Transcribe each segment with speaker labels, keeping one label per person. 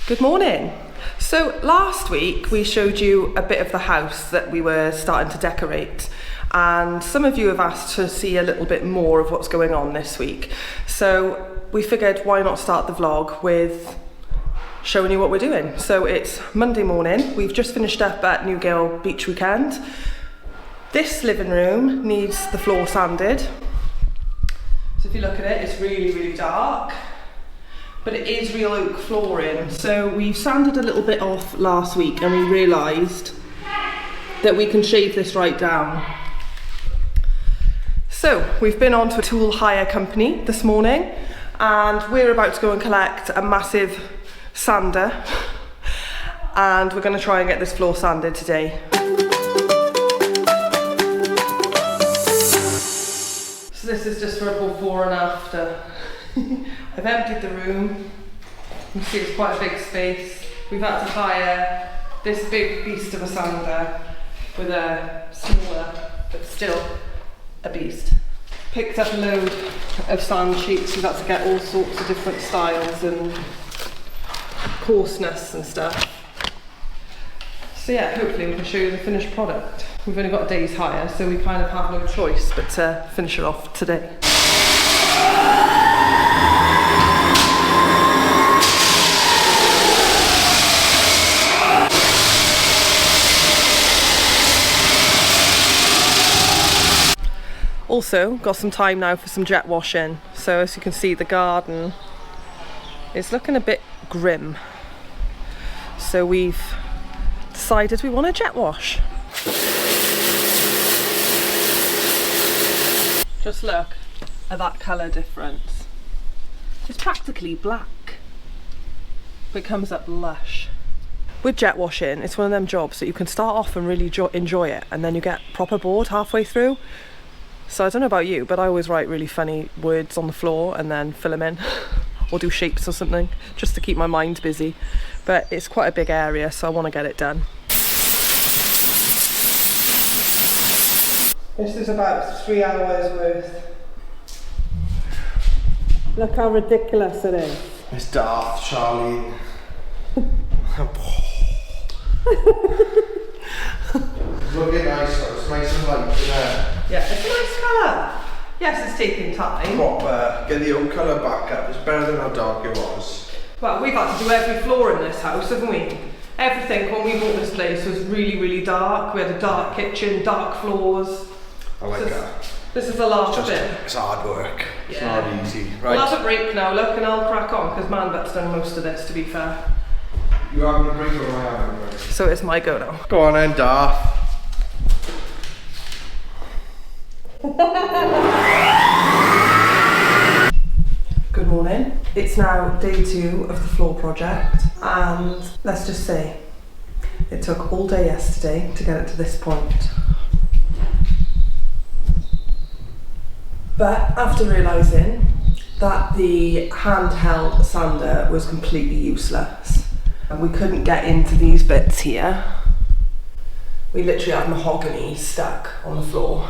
Speaker 1: Good morning. So last week we showed you a bit of the house that we were starting to decorate, and some of you have asked to see a little bit more of what's going on this week. So we figured why not start the vlog with showing you what we're doing. So it's Monday morning, we've just finished up at Newgale Beach Weekend. This living room needs the floor sanded. So if you look at it, it's really dark. But it is real oak flooring. So we sanded a little bit off last week and we realised that we can shave this right down. So we've been on to a tool hire company this morning and we're about to go and collect a massive sander and we're going to try and get this floor sanded today. So this is just for a before and after. I've emptied the room. You can see it's quite a big space. We've had to hire this big beast of a sander with a smaller, but still a beast. Picked up a load of sand sheets. We've had to get all sorts of different styles and coarseness and stuff. So yeah, hopefully we can show you the finished product. We've only got a day's hire, so we kind of have no choice but to finish it off today. Also, got some time now for some jet washing. So as you can see, the garden is looking a bit grim. So we've decided we want a jet wash. Just look at that colour difference. It's practically black, but it comes up lush. With jet washing, it's one of them jobs that you can start off and really enjoy it, and then you get proper bored halfway through. So I don't know about you, but I always write really funny words on the floor and then fill them in or do shapes or something just to keep my mind busy. But it's quite a big area, so I want to get it done. This is about 3 hours worth. Look how ridiculous it is.
Speaker 2: It's daft, Charlene. It's looking nice though, it's nice and light in there.
Speaker 1: Yeah, it's a nice colour. Yes, it's taking time.
Speaker 2: Proper, get the old colour back up, it's better than how dark it was.
Speaker 1: Well, we've had to do every floor in this house, haven't we? Everything when we bought this place was really dark. We had a dark kitchen, dark floors.
Speaker 2: I like that.
Speaker 1: This is the last bit.
Speaker 2: It's hard work, it's not easy.
Speaker 1: Right. We'll have a break now, look, and I'll crack on, because Man-But's done most of this, to be fair.
Speaker 2: You having a break or am I having a break?
Speaker 1: So it's my go now.
Speaker 2: Go on then, Darth.
Speaker 1: Good morning. It's now day 2 of the floor project, and let's just say it took all day yesterday to get it to this point. But after realising that the handheld sander was completely useless and we couldn't get into these bits here, we literally had mahogany stuck on the floor.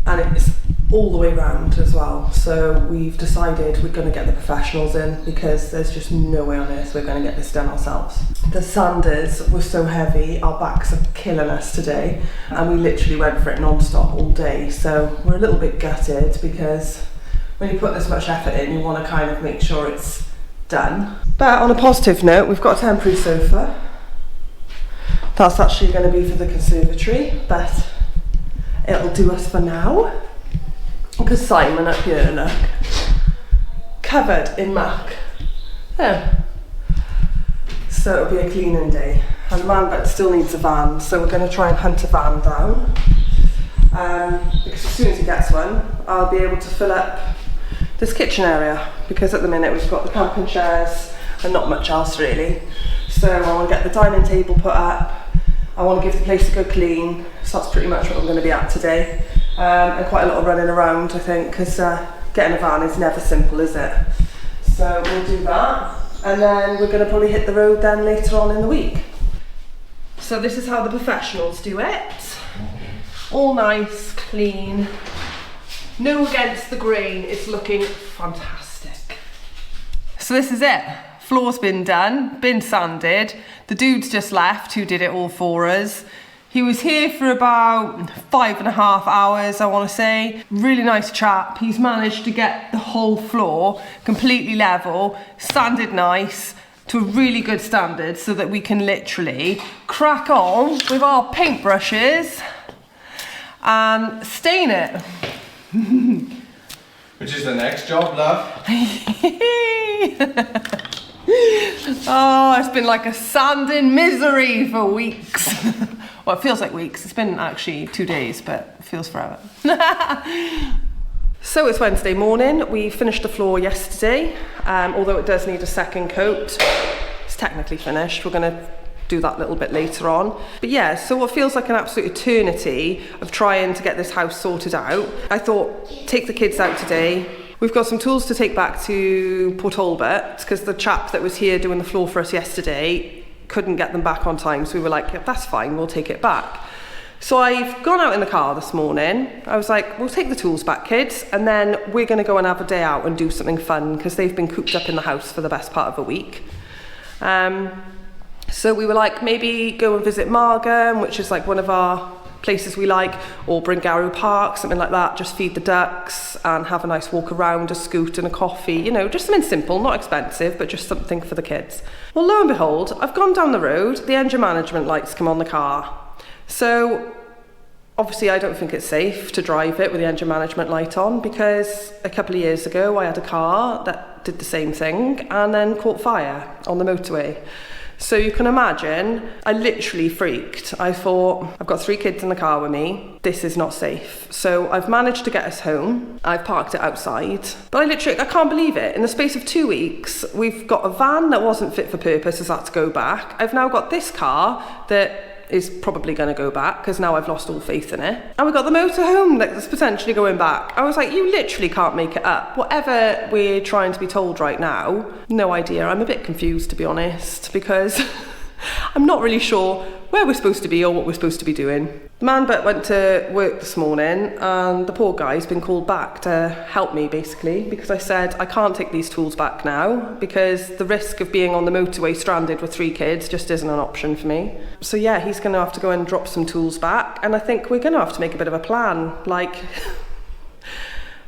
Speaker 1: And it's all the way round as well. So we've decided we're going to get the professionals in because there's just no way on earth we're going to get this done ourselves. The sanders were so heavy, our backs are killing us today, and we literally went for it non-stop all day. So we're a little bit gutted because when you put this much effort in, you want to kind of make sure it's done. But on a positive note, we've got a temporary sofa. That's actually going to be for the conservatory, but it'll do us for now. Because Simon up here, look, covered in muck. Yeah. So it'll be a cleaning day. And Man-But still needs a van, so we're going to try and hunt a van down. Because as soon as he gets one, I'll be able to fill up this kitchen area. Because at the minute we've got the camping chairs and not much else really. So I want to get the dining table put up. I want to give the place a good clean, so that's pretty much what I'm going to be at today. And quite a lot of running around, I think, because getting a van is never simple, is it? So we'll do that, and then we're going to probably hit the road then later on in the week. So this is how the professionals do it. All nice, clean, no against the grain, it's looking fantastic. So this is it. Floor's been done, been sanded. The dude's just left who did it all for us. He was here for about 5.5 hours, I want to say. Really nice chap. He's managed to get the whole floor completely level, sanded nice, to a really good standard so that we can literally crack on with our paintbrushes and stain it.
Speaker 2: Which is the next job, love?
Speaker 1: Oh, it's been like a sanding misery for weeks. Well, it feels like weeks. It's been actually 2 days, but it feels forever. So it's Wednesday morning. We finished the floor yesterday, although it does need a second coat. It's technically finished. We're going to do that a little bit later on. But yeah, so what feels like an absolute eternity of trying to get this house sorted out. I thought, take the kids out today. We've got some tools to take back to Port Talbot because the chap that was here doing the floor for us yesterday couldn't get them back on time. So we were like, yeah, that's fine, we'll take it back. So I've gone out in the car this morning. I was like, we'll take the tools back, kids, and then we're going to go and have a day out and do something fun because they've been cooped up in the house for the best part of a week. So we were like, maybe go and visit Margam, which is like one of our places we like, or Bringaroo Park, something like that. Just feed the ducks and have a nice walk around, a scoot and a coffee, you know, just something simple, not expensive, but just something for the kids. Well, lo and behold, I've gone down the road, the engine management lights come on the car. So obviously I don't think it's safe to drive it with the engine management light on because a couple of years ago I had a car that did the same thing and then caught fire on the motorway. So you can imagine, I literally freaked. I thought, I've got 3 kids in the car with me. This is not safe. So I've managed to get us home. I've parked it outside. But I can't believe it. In the space of 2 weeks, we've got a van that wasn't fit for purpose, as had to go back. I've now got this car that is probably going to go back because now I've lost all faith in it. And we've got the motorhome that's potentially going back. I was like, you literally can't make it up. Whatever we're trying to be told right now, no idea. I'm a bit confused, to be honest, because I'm not really sure where we're supposed to be or what we're supposed to be doing. The man but went to work this morning and the poor guy's been called back to help me basically because I said I can't take these tools back now because the risk of being on the motorway stranded with 3 kids just isn't an option for me. So yeah, he's going to have to go and drop some tools back and I think we're going to have to make a bit of a plan, like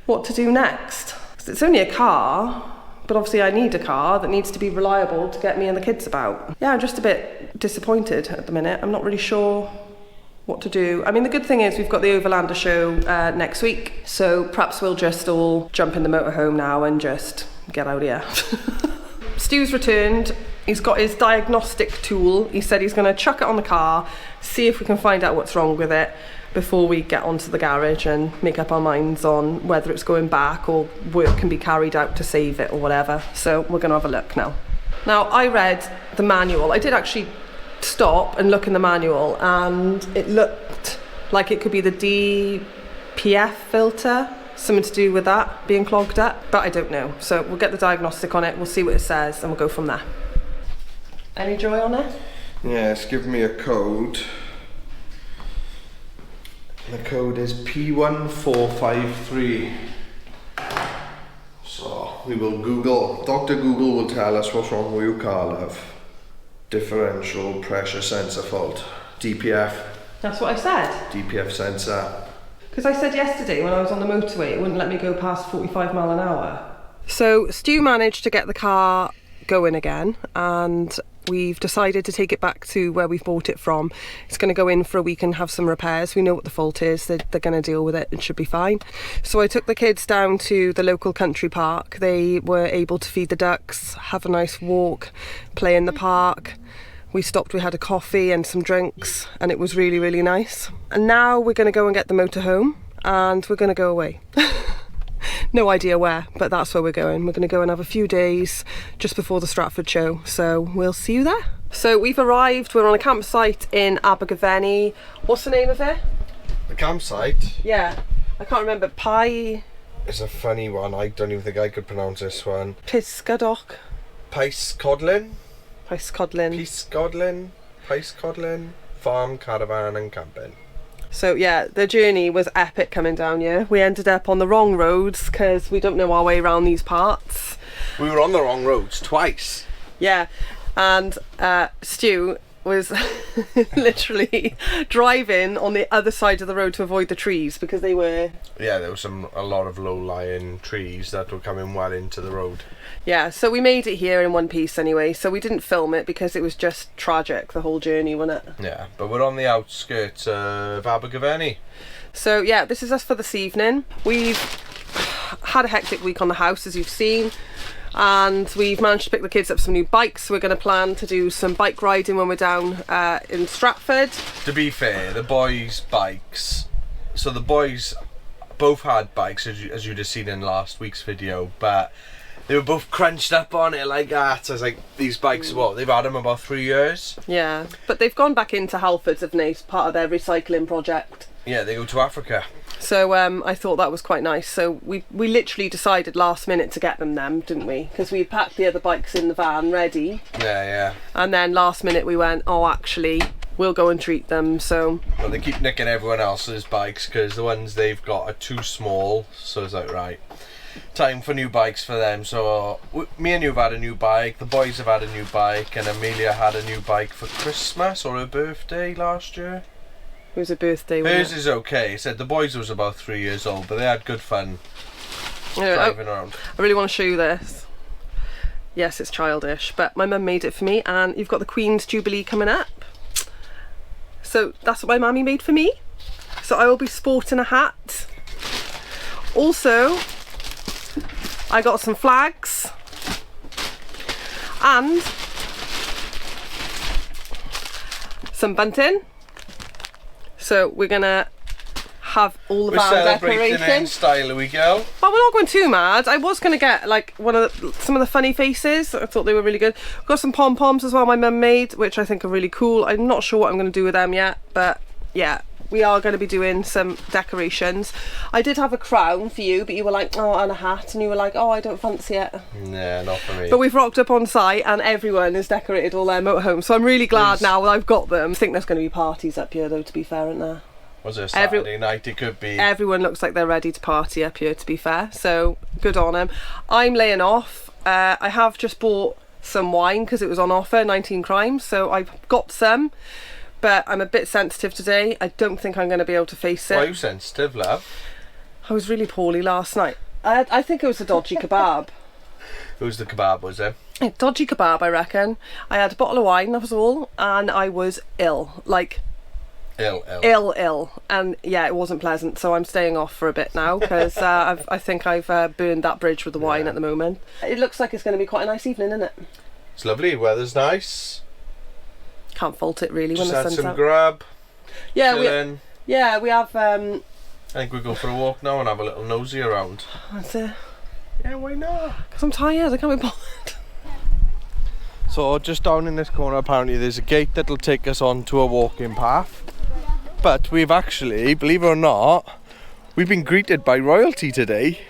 Speaker 1: what to do next. It's only a car, but obviously I need a car that needs to be reliable to get me and the kids about. Yeah, I'm just a bit disappointed at the minute. I'm not really sure what to do. I mean, the good thing is we've got the Overlander show next week, so perhaps we'll just all jump in the motorhome now and just get out of here. Stu's returned. He's got his diagnostic tool. He said he's going to chuck it on the car, see if we can find out what's wrong with it before we get onto the garage and make up our minds on whether it's going back or work can be carried out to save it or whatever. So we're going to have a look now. Now, I read the manual. I did actually stop and look in the manual and it looked like it could be the DPF filter, something to do with that being clogged up, but I don't know. So we'll get the diagnostic on it, we'll see what it says and we'll go from there. Any joy on it?
Speaker 2: Yeah, it's given me a code. The code is P1453. So we will Google, Dr. Google will tell us what's wrong with your car, love. Differential pressure sensor fault. DPF.
Speaker 1: That's what I said.
Speaker 2: DPF sensor.
Speaker 1: Because I said yesterday when I was on the motorway it wouldn't let me go past 45 mile an hour. So Stu managed to get the car going again and we've decided to take it back to where we've bought it from. It's going to go in for a week and have some repairs. We know what the fault is, they're going to deal with it, it should be fine. So I took the kids down to the local country park. They were able to feed the ducks, have a nice walk, play in the park. We stopped, we had a coffee and some drinks and it was really, really nice. And now we're going to go and get the motorhome and we're going to go away. No idea where, but that's where we're going. We're going to go and have a few days just before the Stratford show, so we'll see you there. So we've arrived, we're on a campsite in Abergavenny. What's the name of it?
Speaker 2: The campsite?
Speaker 1: Yeah, I can't remember.
Speaker 2: It's a funny one, I don't even think I could pronounce this one.
Speaker 1: Piscadoc?
Speaker 2: Piscodlin?
Speaker 1: Piscodlin.
Speaker 2: Piscodlin. Farm, caravan and camping.
Speaker 1: So yeah, the journey was epic coming down here. We ended up on the wrong roads because we don't know our way around these parts.
Speaker 2: We were on the wrong roads twice.
Speaker 1: Yeah, and Stu was literally driving on the other side of the road to avoid the trees because they were...
Speaker 2: Yeah, there was a lot of low-lying trees that were coming well into the road.
Speaker 1: Yeah, so we made it here in one piece anyway, so we didn't film it because it was just tragic, the whole journey, wasn't it?
Speaker 2: Yeah, but we're on the outskirts of Abergavenny.
Speaker 1: So yeah, this is us for this evening. We've had a hectic week on the house, as you've seen, and we've managed to pick the kids up some new bikes. We're going to plan to do some bike riding when we're down in Stratford.
Speaker 2: To be fair, the boys' bikes, so the boys both had bikes, as you'd have seen in last week's video, but they were both crunched up on it like that. So I was like, these bikes, what, they've had them about 3 years?
Speaker 1: Yeah, but they've gone back into Halfords, haven't they, as part of their recycling project.
Speaker 2: Yeah, they go to Africa.
Speaker 1: So I thought that was quite nice. So we literally decided last minute to get them, didn't we? Because we packed the other bikes in the van ready.
Speaker 2: Yeah.
Speaker 1: And then last minute we went, oh, actually, we'll go and treat them. So...
Speaker 2: Well, they keep nicking everyone else's bikes because the ones they've got are too small. So it's like, right, time for new bikes for them. So me and you have had a new bike, the boys have had a new bike, and Amelia had a new bike for Christmas or her birthday last year.
Speaker 1: It was a birthday.
Speaker 2: Hers is okay. It said the boys was about 3 years old, but they had good fun driving around. I really want to show you this. Yes, it's childish, but my mum made it for me, and you've got the Queen's Jubilee coming up. So that's what my mummy made for me. So I will be sporting a hat. Also, I got some flags and some bunting. So we're gonna have all the van decorating. In style, we go.
Speaker 1: But we're not going too mad. I was gonna get like some of the funny faces. I thought they were really good. Got some pom poms as well. My mum made, which I think are really cool. I'm not sure what I'm gonna do with them yet, but yeah, we are going to be doing some decorations. I did have a crown for you, but you were like, oh, and a hat, and you were like, oh, I don't fancy it.
Speaker 2: Nah, not for me.
Speaker 1: But we've rocked up on site and everyone has decorated all their motorhomes, so I'm really glad now that I've got them. I think there's going to be parties up here though, to be fair, isn't there?
Speaker 2: Was it Saturday night? It could be.
Speaker 1: Everyone looks like they're ready to party up here, to be fair, so good on them. I'm laying off. I have just bought some wine because it was on offer, 19 crimes, so I've got some. But I'm a bit sensitive today. I don't think I'm going to be able to face it.
Speaker 2: Why are you sensitive, love?
Speaker 1: I was really poorly last night. I think it was a dodgy kebab.
Speaker 2: It was the kebab, was it?
Speaker 1: Dodgy kebab, I reckon. I had a bottle of wine, that was all, and I was ill. Like, ill. And yeah, it wasn't pleasant, so I'm staying off for a bit now because I think I've burned that bridge with the wine at the moment. It looks like it's going to be quite a nice evening, isn't it?
Speaker 2: It's lovely, weather's nice.
Speaker 1: Can't fault it really
Speaker 2: Just
Speaker 1: when the sun's
Speaker 2: had some
Speaker 1: out.
Speaker 2: grab.
Speaker 1: Yeah, we have.
Speaker 2: I think we'll go for a walk now and have a little nosy around.
Speaker 1: That's it.
Speaker 2: Yeah, why not?
Speaker 1: Because I'm tired. I can't be bothered.
Speaker 2: So just down in this corner, apparently there's a gate that'll take us onto a walking path. But we've actually, believe it or not, we've been greeted by royalty today.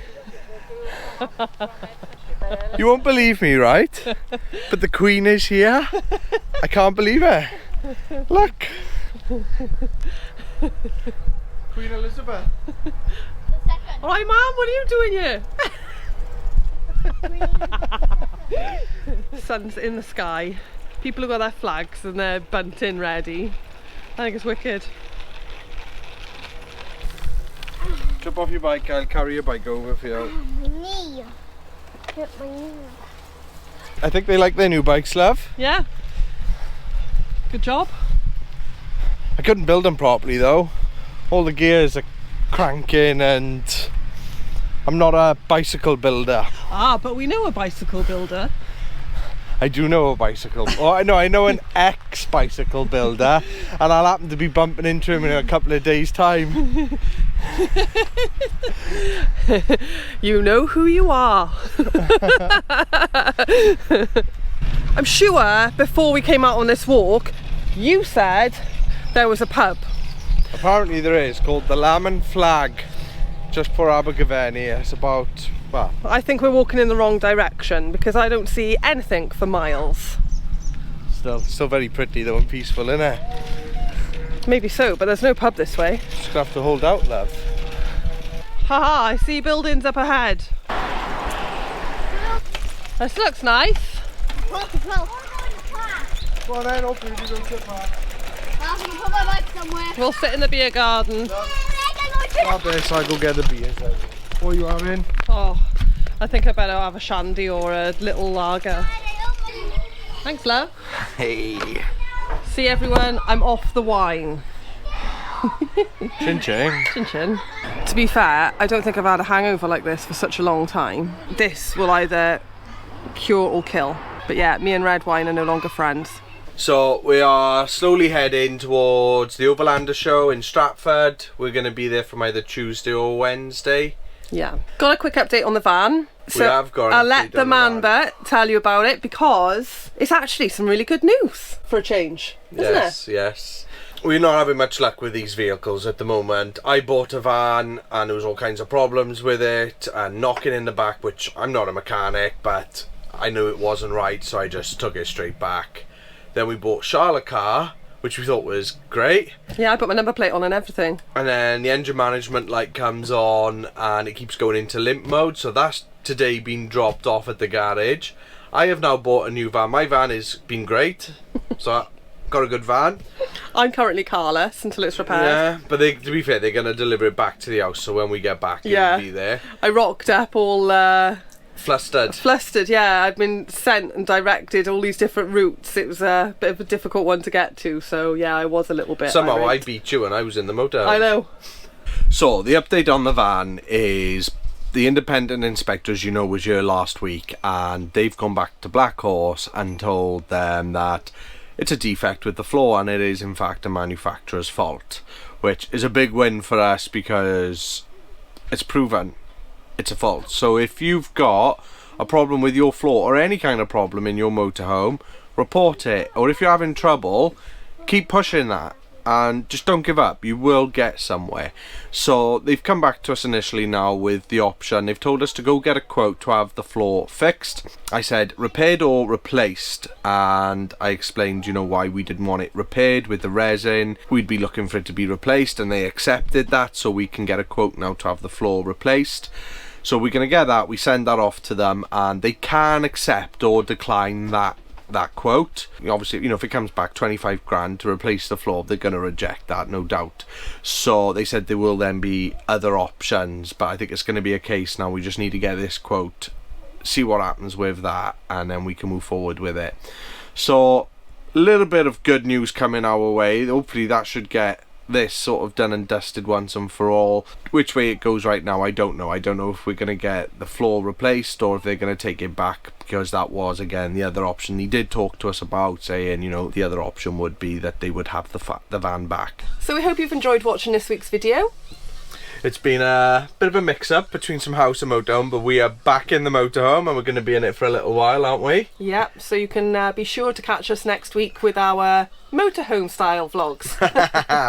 Speaker 2: You won't believe me, right? But the Queen is here. I can't believe it. Look. Queen Elizabeth.
Speaker 1: Alright, Mum, what are you doing here? Sun's in the sky. People have got their flags and their bunting ready. I think it's wicked.
Speaker 2: Jump off your bike, I'll carry your bike over for you.
Speaker 3: Knee. Hit my knee.
Speaker 2: I think they like their new bikes, love.
Speaker 1: Yeah. Good job.
Speaker 2: I couldn't build them properly though. All the gears are cranking and I'm not a bicycle builder.
Speaker 1: Ah, but we know a bicycle builder.
Speaker 2: I do know a bicycle. Oh, I know an ex-bicycle builder, and I'll happen to be bumping into him in a couple of days' time.
Speaker 1: You know who you are. I'm sure before we came out on this walk, you said there was a pub.
Speaker 2: Apparently there is, called the Lamb and Flag, just for Abergavenny. It's about, well,
Speaker 1: I think we're walking in the wrong direction because I don't see anything for miles.
Speaker 2: still very pretty though and peaceful, isn't it?
Speaker 1: Maybe so, but there's no pub this way.
Speaker 2: Just gonna have to hold out, love.
Speaker 1: Haha, I see buildings up ahead. This looks nice.
Speaker 3: Go
Speaker 4: on then, hopefully you don't get back.
Speaker 3: I can put my bike somewhere.
Speaker 2: We'll sit in the beer garden.
Speaker 4: Up there, so I go get the beers. What are you having?
Speaker 2: Oh, I think I better have a shandy or a little lager. Thanks, love.
Speaker 4: Hey.
Speaker 2: See everyone, I'm off the wine.
Speaker 4: Chin chin.
Speaker 2: Chin chin. To be fair, I don't think I've had a hangover like this for such a long time. This will either cure or kill. But yeah, me and red wine are no longer friends.
Speaker 4: So we are slowly heading towards the Overlander show in Stratford. We're going to be there from either Tuesday or Wednesday.
Speaker 2: Yeah. Got a quick update on the van.
Speaker 4: So we have got
Speaker 2: I'll let the man tell you about it because it's actually some really good news for a change, isn't it?
Speaker 4: Yes. We're not having much luck with these vehicles at the moment. I bought a van and there was all kinds of problems with it and knocking in the back, which I'm not a mechanic, but I knew it wasn't right, so I just took it straight back. Then we bought Charlotte a car, which we thought was great.
Speaker 2: Yeah, I put my number plate on and everything.
Speaker 4: And then the engine management light comes on and it keeps going into limp mode, so that's today been dropped off at the garage. I have now bought a new van. My van has been great, so got a good van.
Speaker 2: I'm currently carless until it's repaired.
Speaker 4: Yeah, but to be fair, they're going to deliver it back to the house, so when we get back, it'll be there.
Speaker 2: I rocked up all... Flustered, yeah. I'd been sent and directed all these different routes. It was a bit of a difficult one to get to, so yeah, I was a little bit
Speaker 4: Somehow
Speaker 2: irate.
Speaker 4: I beat you and I was in the motorhome.
Speaker 2: I know.
Speaker 4: So, the update on the van is the independent inspectors, you know, was here last week, and they've gone back to Black Horse and told them that it's a defect with the floor and it is in fact a manufacturer's fault, which is a big win for us because it's proven it's a fault. So if you've got a problem with your floor or any kind of problem in your motorhome, report it. Or if you're having trouble, keep pushing that and just don't give up. You will get somewhere. So they've come back to us initially now with the option. They've told us to go get a quote to have the floor fixed. I said repaired or replaced, and I explained, you know, why we didn't want it repaired with the resin. We'd be looking for it to be replaced, and they accepted that, so we can get a quote now to have the floor replaced. So we're going to get that, we send that off to them, and they can accept or decline that quote. Obviously, you know, if it comes back 25 grand to replace the floor, they're going to reject that, no doubt. So they said there will then be other options, but I think it's going to be a case now we just need to get this quote, see what happens with that, and then we can move forward with it. So a little bit of good news coming our way. Hopefully that should get this sort of done and dusted once and for all. Which way it goes right now, I don't know. I don't know if we're going to get the floor replaced or if they're going to take it back, because that was, again, the other option he did talk to us about, saying, you know, the other option would be that they would have the van back.
Speaker 2: So we hope you've enjoyed watching this week's video.
Speaker 4: It's been a bit of a mix-up between some house and motorhome, but we are back in the motorhome and we're going to be in it for a little while, aren't we?
Speaker 2: Yep, so you can be sure to catch us next week with our motorhome style vlogs.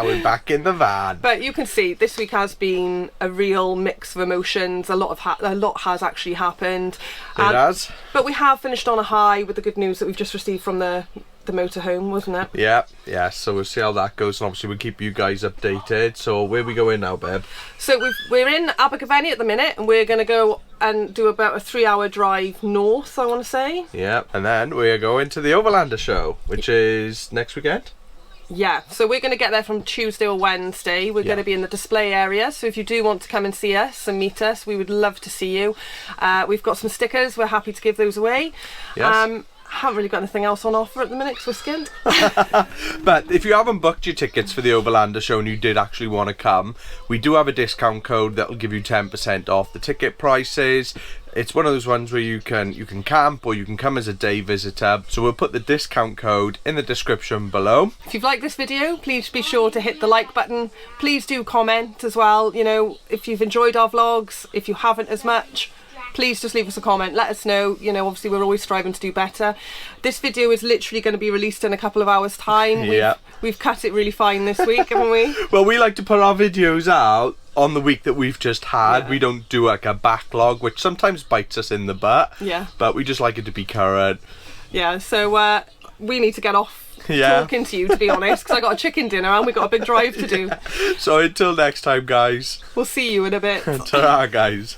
Speaker 4: We're back in the van.
Speaker 2: But you can see this week has been a real mix of emotions. A lot has actually happened.
Speaker 4: It has.
Speaker 2: But we have finished on a high with the good news that we've just received from the motorhome, wasn't it?
Speaker 4: Yeah, so we'll see how that goes, and obviously we'll keep you guys updated. So where are we going now, babe?
Speaker 2: So we're in Abergavenny at the minute, and we're going to go and do about a 3-hour drive north, I want to say.
Speaker 4: Yeah, and then we're going to the Overlander show, which is next weekend.
Speaker 2: Yeah, so we're going to get there from Tuesday or Wednesday. We're going to be in the display area, so if you do want to come and see us and meet us, we would love to see you. We've got some stickers, we're happy to give those away.
Speaker 4: Yes.
Speaker 2: Haven't really got anything else on offer at the minute because we're skinned.
Speaker 4: But if you haven't booked your tickets for the Overlander show and you did actually want to come, we do have a discount code that will give you 10% off the ticket prices. It's one of those ones where you can camp or you can come as a day visitor. So we'll put the discount code in the description below.
Speaker 2: If you've liked this video, please be sure to hit the like button. Please do comment as well. You know, if you've enjoyed our vlogs, if you haven't as much, please just leave us a comment, let us know. You know, obviously we're always striving to do better. This video is literally going to be released in a couple of hours time. We've cut it really fine this week, haven't we?
Speaker 4: Well, we like to put our videos out on the week that we've just had. We don't do like a backlog, which sometimes bites us in the butt. Yeah. But we just like it to be current.
Speaker 2: Yeah, so we need to get off talking to you, to be honest, because I got a chicken dinner and we got a big drive to do.
Speaker 4: So until next time, guys.
Speaker 2: We'll see you in a bit.
Speaker 4: Ta-ra, guys.